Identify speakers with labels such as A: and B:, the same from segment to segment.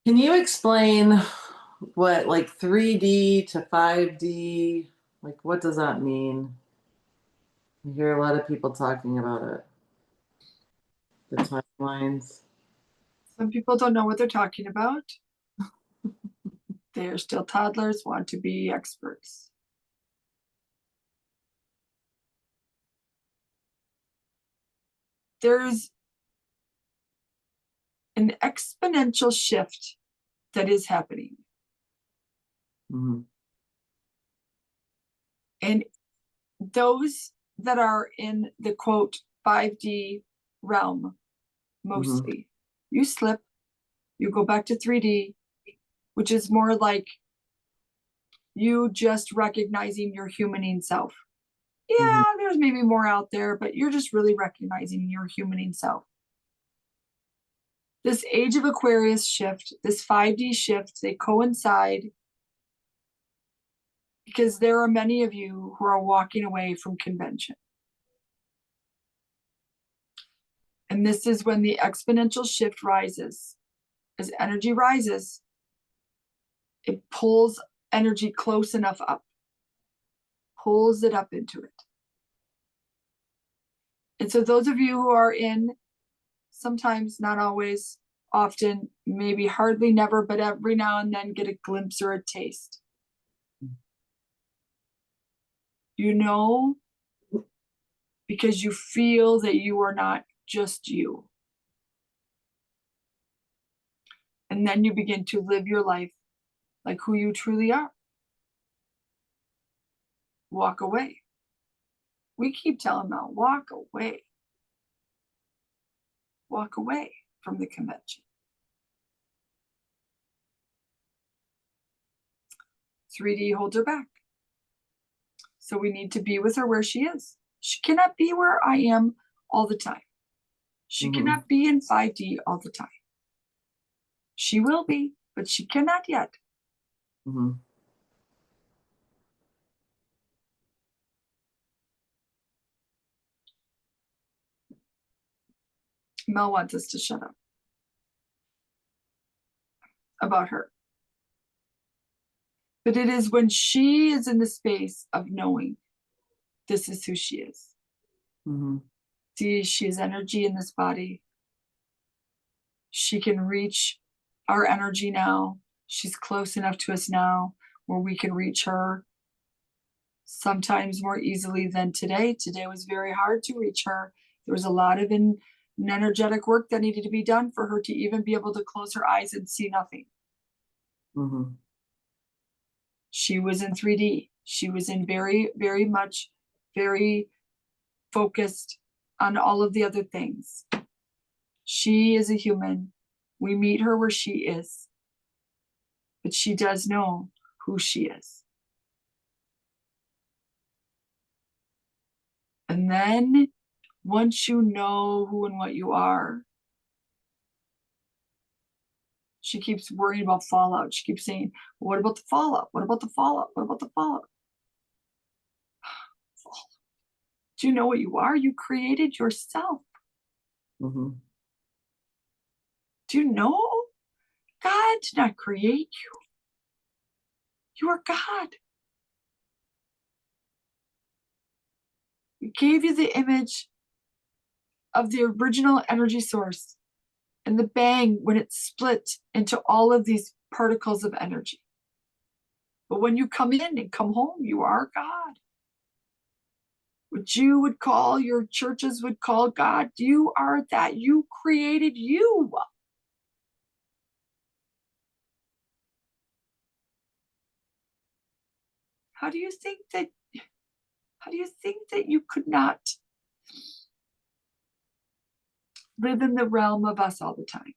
A: Can you explain what like 3D to 5D, like what does that mean? I hear a lot of people talking about it, the timelines.
B: Some people don't know what they're talking about. They're still toddlers, want to be experts. There's an exponential shift that is happening.
A: Hmm.
B: And those that are in the quote 5D realm,
A: Hmm.
B: mostly, you slip, you go back to 3D, which is more like you just recognizing your humaning self.
A: Hmm.
B: Yeah, there's maybe more out there, but you're just really recognizing your humaning self. This age of Aquarius shift, this 5D shift, they coincide because there are many of you who are walking away from convention. And this is when the exponential shift rises. As energy rises, it pulls energy close enough up, pulls it up into it. And so those of you who are in, sometimes, not always, often, maybe hardly never, but every now and then get a glimpse or a taste. You know, because you feel that you are not just you. And then you begin to live your life like who you truly are. Walk away. We keep telling them, walk away. Walk away from the convention. 3D holds her back. So we need to be with her where she is. She cannot be where I am all the time. She
A: Hmm.
B: cannot be in 5D all the time. She will be, but she cannot yet.
A: Hmm.
B: Mel wants us to shut up about her. But it is when she is in the space of knowing this is who she is.
A: Hmm.
B: See, she has energy in this body. She can reach our energy now. She's close enough to us now where we can reach her sometimes more easily than today. Today was very hard to reach her. There was a lot of an energetic work that needed to be done for her to even be able to close her eyes and see nothing.
A: Hmm.
B: She was in 3D. She was in very, very much, very focused on all of the other things. She is a human. We meet her where she is, but she does know who she is. And then once you know who and what you are, she keeps worrying about fallout. She keeps saying, well, what about the fallout? What about the fallout? What about the fallout? Do you know what you are? You created yourself.
A: Hmm.
B: Do you know? God did not create you. You are God. He gave you the image of the original energy source and the bang when it split into all of these particles of energy. But when you come in and come home, you are God. What you would call, your churches would call God, you are that. You created you. How do you think that you could not live in the realm of us all the time?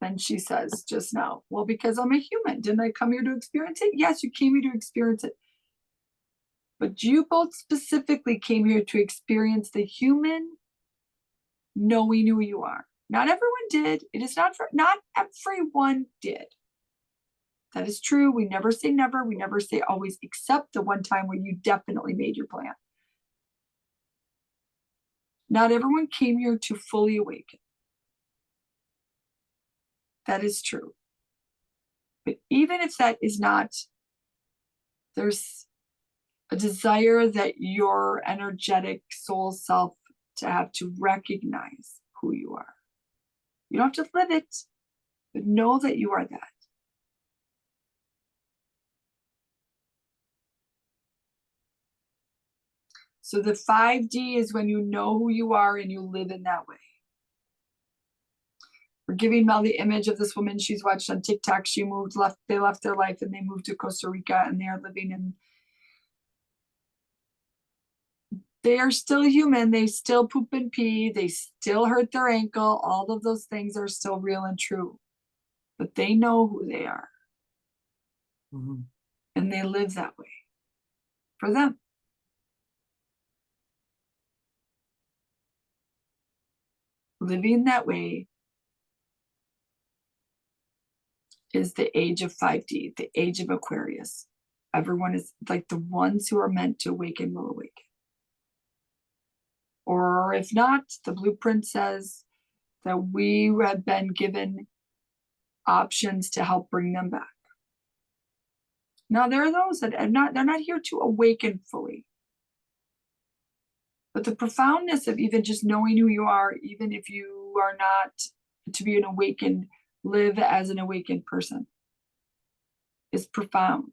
B: Then she says just now, well, because I'm a human. Didn't I come here to experience it? Yes, you came here to experience it. But you both specifically came here to experience the human knowing who you are. Not everyone did. It is not everyone did. That is true. We never say never. We never say always, except the one time where you definitely made your plan. Not everyone came here to fully awaken. That is true. But even if that is not, there's a desire that your energetic soul self to have to recognize who you are. You don't have to live it, but know that you are that. So the 5D is when you know who you are and you live in that way. We're giving Mel the image of this woman she's watched on TikTok. They left their life and they moved to Costa Rica, and they are living in, they are still human. They still poop and pee. They still hurt their ankle. All of those things are still real and true, but they know who they are.
A: Mhm.
B: And they live that way for them. Living that way is the age of 5D, the age of Aquarius. Everyone is like the ones who are meant to awaken will awaken. Or if not, the blueprint says that we have been given options to help bring them back. Now, there are those that are not, they're not here to awaken fully. But the profoundness of even just knowing who you are, even if you are not to be an awakened, live as an awakened person, is profound.